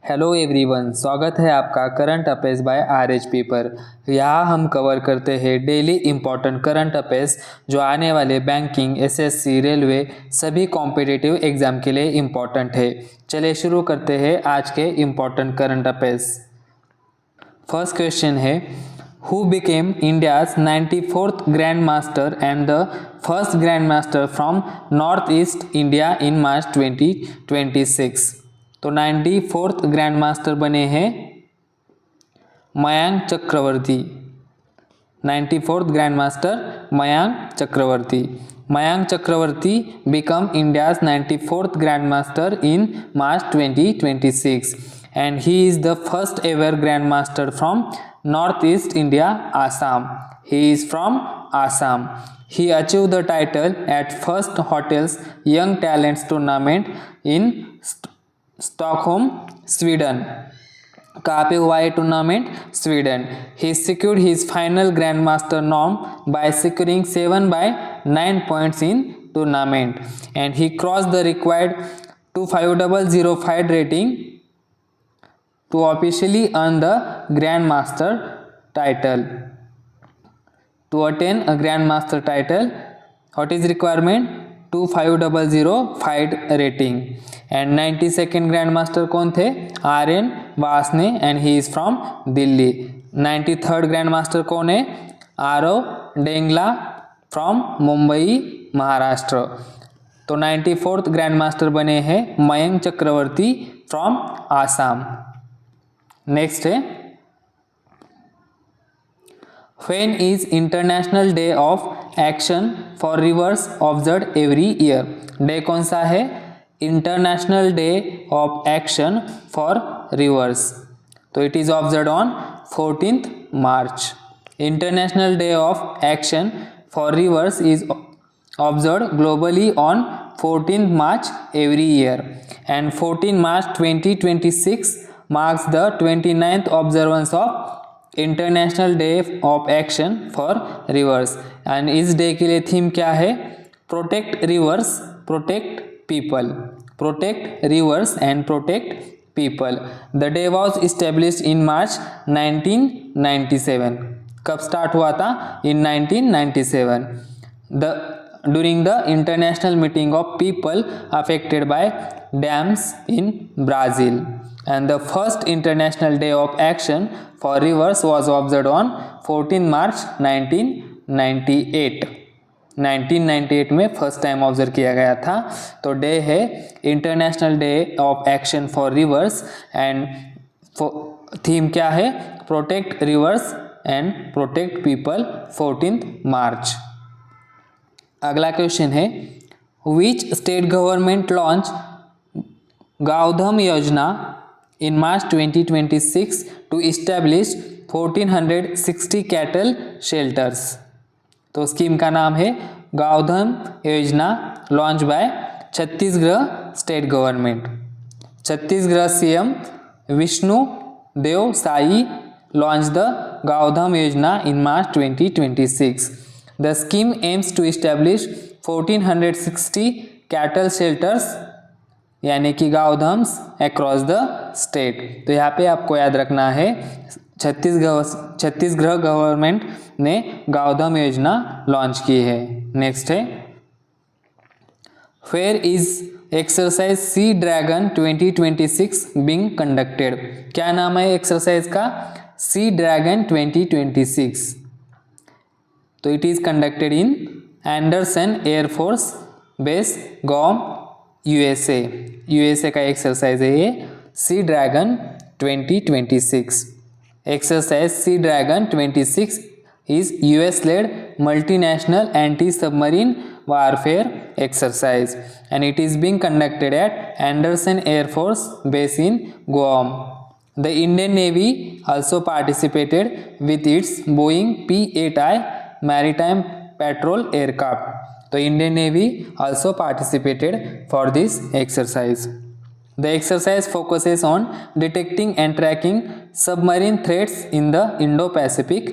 Hello everyone, स्वागत है आपका current affairs by RH paper. यहाँ हम कवर करते हैं डेली इम्पोर्टेंट करंट अफेयर्स जो आने वाले बैंकिंग, एसएससी, रेलवे सभी कॉम्पिटिटिव एग्जाम के लिए इम्पोर्टेंट है। चलिए शुरू करते हैं आज के important current affairs. First question है, who became India's 94th grand master and the first grand master from north east India in March 2026। तो 94th ग्रैंड मास्टर बने हैं Mayank Chakraborty. 94th grand master Mayank Chakraborty. Mayank Chakraborty become India's 94th Grand Master in March 2026 and he is the first ever Grand Master from Northeast India, Assam. He is from Assam. He achieved the title at first Hotels Young Talents Tournament in Stockholm, Sweden. कहाँ पे हुआ है tournament? Sweden. He secured his final grandmaster norm by securing 7/9 points in tournament and he crossed the required 25005 rating to officially earn the grandmaster title. To attain a grandmaster title, what is requirement? 25005 rating. And 92nd grand master कौन थे? RN Vasne and he is from Delhi. 93rd grand master कौन है? Aarav Dengla from Mumbai, Maharashtra. तो 94th grand master बने हैं Mayank Chakraborty from Assam. Next है, when is international day of action for rivers observe every year? Day कौन सा है? International day of action for rivers. तो it is observe on 14th March. International day of action for reverse is observe globally on 14th March every year and 14 March 2026 marks the 29th observance of international day of action for rivers. And इस day के लिए theme क्या है? Protect reverse, protect people. Protect rivers and protect people. The day was established in March 1997. कब start हुआ था? In 1997. During the international meeting of people affected by dams in Brazil. And the first international day of action for rivers was observed on 14 March 1998. 1998 में first time observe किया गया था. तो day है international day of action for rivers and theme क्या है? Protect rivers and protect people, 14th March. अगला question है, which state government launch Gaondham Yojana in March 2026 to establish 1460 cattle shelters? तो स्कीम का नाम है Gaondham Yojana, launch by Chhattisgarh state government. Chhattisgarh CM Vishnu Deo Sai launch the Gaondham Yojana in March 2026. The scheme aims to establish 1460 cattle shelters यानी कि गांवधम्स across the state. तो यहाँ पे आपको याद रखना है छत्तीसगढ़ गवर्नमेंट ने गांवधम योजना लॉन्च की है. नेक्स्ट है, where is exercise sea dragon 2026 being conducted? क्या नाम है एक्सरसाइज का? Sea dragon 2026. तो it is conducted in Anderson air force base, Guam, USA का एक्सरसाइज है ये sea dragon 2026. Exercise Sea Dragon 26 is US-led multinational anti-submarine warfare exercise and it is being conducted at Andersen Air Force Base in Guam. The Indian Navy also participated with its Boeing P-8I maritime patrol aircraft. The Indian Navy also participated for this exercise. The exercise focuses on detecting and tracking submarine threats in the Indo-Pacific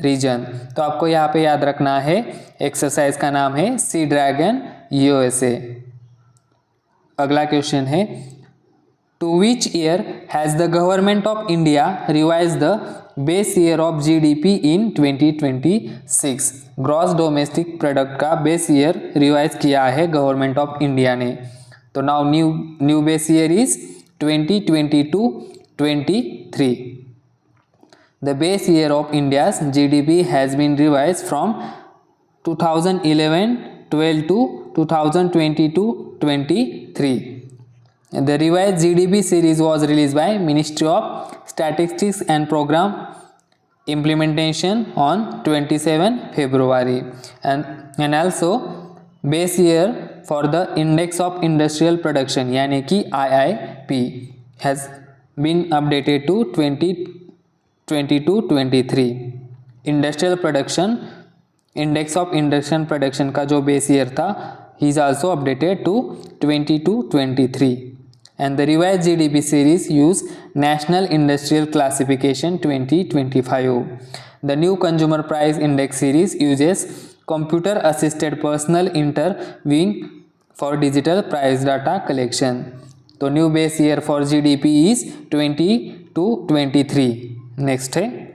region. तो आपको यहाँ पे याद रखना है exercise का नाम है सी ड्रैगन USA. अगला क्वेश्चन है, To which year has the government of India revised the base year of GDP in 2026? Gross domestic product का बेस ईयर रिवाइज किया है गवर्नमेंट ऑफ इंडिया ने. तो now new base year is 2022-23. The base year of India's GDP has been revised from 2011-12 to 2022-23. The revised GDP series was released by Ministry of Statistics and Program Implementation on 27 February. And also base year for the Index of Industrial Production यानी कि IIP has been updated to 2022-23. Industrial production index of industrial production का जो base year था ही is also updated to 22-23. And the revise GDP series use national industrial classification 2025. The new consumer price index series uses computer assisted personal interviewing for digital price data collection. तो new base year for GDP is 2022-23. Next है,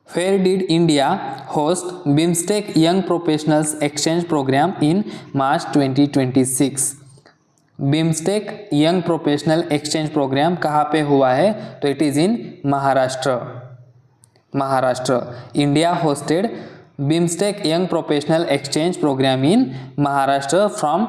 Where did India host BIMSTEC Young Professionals Exchange Program in March 2026? BIMSTEC Young Professional Exchange Program कहाँ पे हुआ है? तो it is in Maharashtra. India hosted BIMSTEC Young Professional Exchange Program in Maharashtra from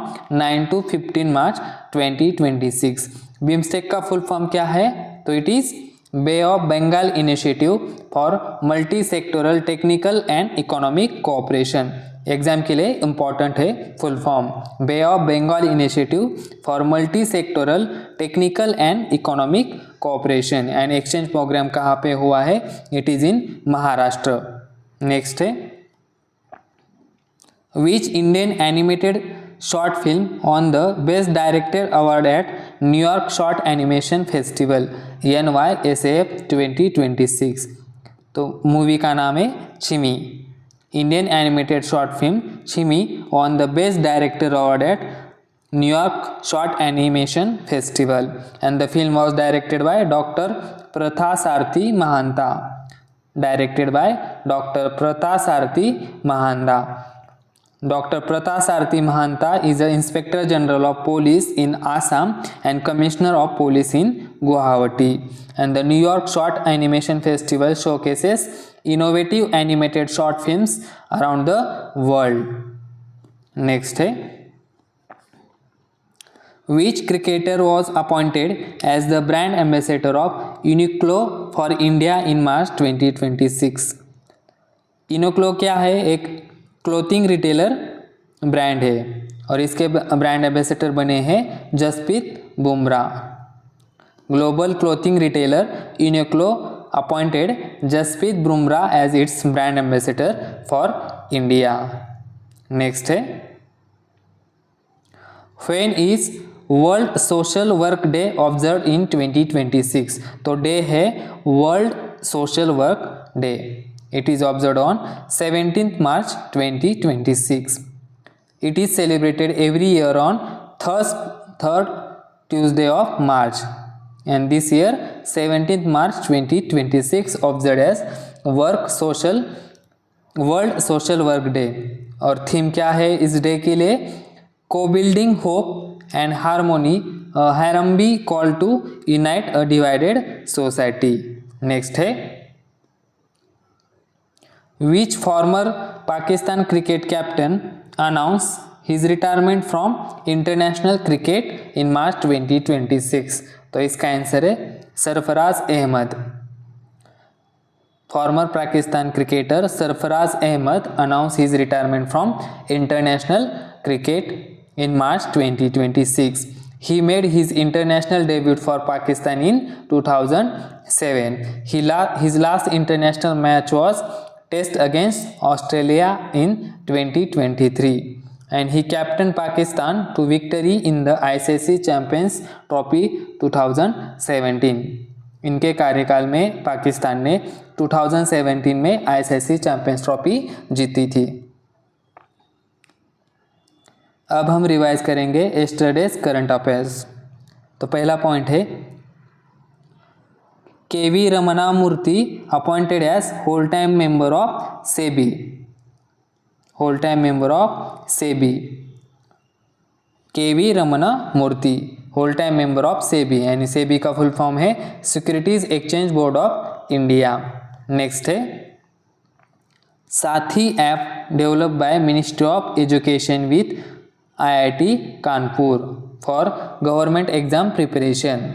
9 to 15 March 2026. BIMSTEC का full form क्या है? तो it is Bay of Bengal initiative for multi sectoral technical and economic cooperation. Exam के लिए important है full form. Bay of Bengal initiative for multi sectoral technical and economic cooperation. And exchange programme कहाँ पे हुआ है? It is in Maharashtra. Next है, which Indian animated short film won the best director award at New York short animation festival NYSAF 2026. तो movie का नाम है Chhimi. Indian animated short film Chhimi won the best director award at New York short animation festival. And the film was directed by doctor Partha Sarathi महांता. Directed by doctor Partha Sarathi महांता. Dr. Pratha Sarthi Mahanta is the Inspector General of Police in Assam and Commissioner of Police in Guwahati. And the New York Short Animation Festival showcases innovative animated short films around the world. Next है, which cricketer was appointed as the brand ambassador of Uniqlo for India in March 2026? Uniqlo क्या है? एक clothing retailer brand है और इसके brand ambassador बने हैं Jasprit Bumrah. Global clothing retailer Uniqlo appointed Jasprit Bumrah as its brand ambassador for India. Next है, when is world social work day observe in 2026? तो डे है world social work day. It is observed on 17th March 2026. It is celebrated every year on third Tuesday of March. And this year 17th March 2026 observed as World Social Work Day. और theme क्या है इस day के लिए? Co-building hope and harmony, Harambee call to unite a divided society. Next है, which former Pakistan cricket captain announced his retirement from international cricket in March 2026? तो इसका answer है Sarfaraz Ahmed. Former Pakistan cricketer Sarfaraz Ahmed announced his retirement from international cricket in March 2026. He made his international debut for Pakistan in 2007. His last international match was Test against Australia in 2023, and he captained Pakistan to victory in the ICC Champions Trophy 2017. इनके कार्यकाल में पाकिस्तान ने 2017 में ICC champions trophy जीती थी. अब हम revise करेंगे यस्टरडेज करंट अफेयर्स. तो तो पहला पॉइंट है K V. Ramana Murthy appointed as whole time member of SEBI, whole time member of SEBI, K V. Ramana Murthy whole time member of SEBI, यानी सेबी का फुल फॉर्म है securities exchange board of India. Next है SATHEE app develop by ministry of education with IIT Kanpur for government exam preparation.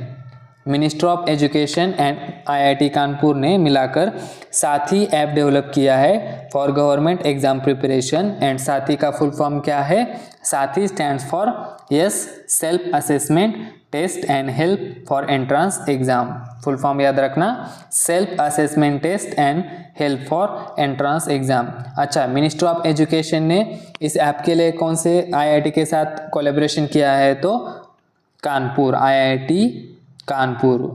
Ministry of education and IIT Kanpur ने मिलाकर SATHEE app develop किया है for government exam preparation. And SATHEE का full form क्या है? SATHEE stands for yes self assessment test and help for entrance exam. Full form याद रखना, self assessment test and help for entrance exam. अच्छा, मिनिस्ट्री ऑफ एजुकेशन ने इस app के लिए कौन से IIT के साथ कोलैबोरेशन किया है? तो कानपुर,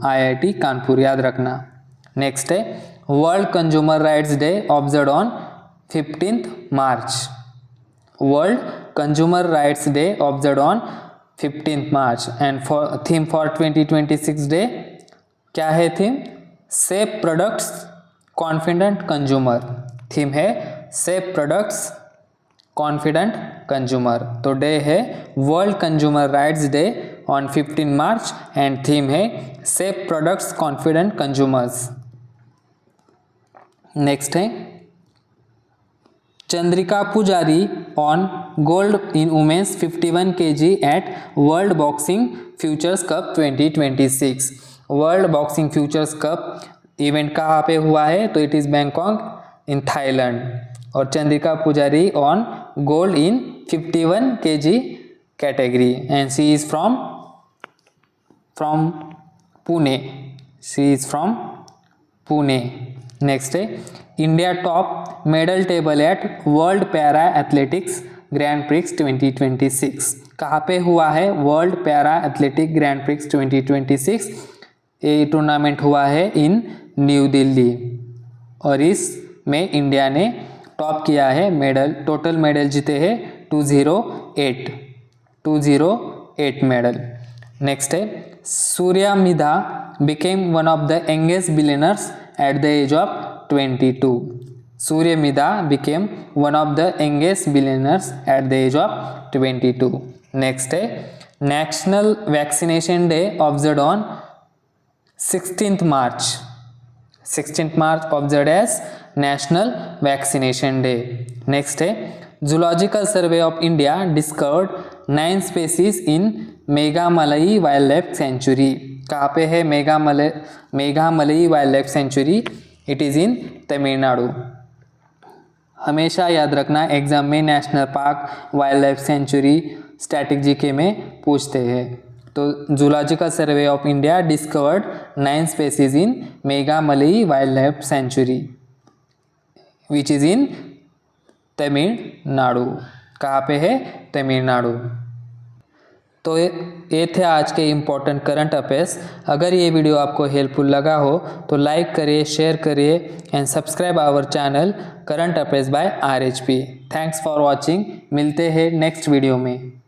IIT कानपुर याद रखना। नेक्स्ट है world consumer rights day observe on 15 March. World consumer rights day observe on 15 March. And for theme for 2026 day क्या है? Theme safe products confident consumer. Theme है सेफ प्रोडक्ट्स कॉन्फिडेंट कंज्यूमर। तो day है world consumer rights day on 15 March and theme है safe products confident consumers. Next है Chandrika Pujari won gold in women's 51 kg at world boxing futures cup 2026। World boxing futures cup event कहाँ पे हुआ है? तो it is Bangkok in Thailand. और Chandrika Pujari won gold in 51 kg category and she is from Pune. She is from Pune. Next है India top medal table at world para athletics grand prix 2026। कहाँ पे हुआ है? World para athletic grand prix 2026। ये tournament हुआ है इन new Delhi और इसमें इंडिया ने टॉप किया है। मेडल टोटल मेडल जीते हैं 208 मेडल। नेक्स्ट है Surya Midha became one of the youngest billionaires at the age of 22। Surya Midha became one of the youngest billionaires at the age of 22। Next है national vaccination day observe on 16th March। 16th March observe as national vaccination day. Next है zoological survey of India discovered 9 species in Meghamalai wildlife sanctuary. कहाँ पे है Meghamalai wildlife sanctuary? It is in Tamil Nadu. हमेशा याद रखना exam में national park, wildlife sanctuary, static GK में पूछते हैं। तो zoological survey of India discovered 9 species in Meghamalai wildlife sanctuary which is in Tamil Nadu. कहाँ पे है? तमिलनाडु। तो ये थे आज के इम्पोर्टेंट करंट अफेयर्स। अगर ये वीडियो आपको हेल्पफुल लगा हो तो लाइक करिए, शेयर करिए and subscribe our channel current affairs by RHP। Thanks for watching. मिलते हैं नेक्स्ट वीडियो में।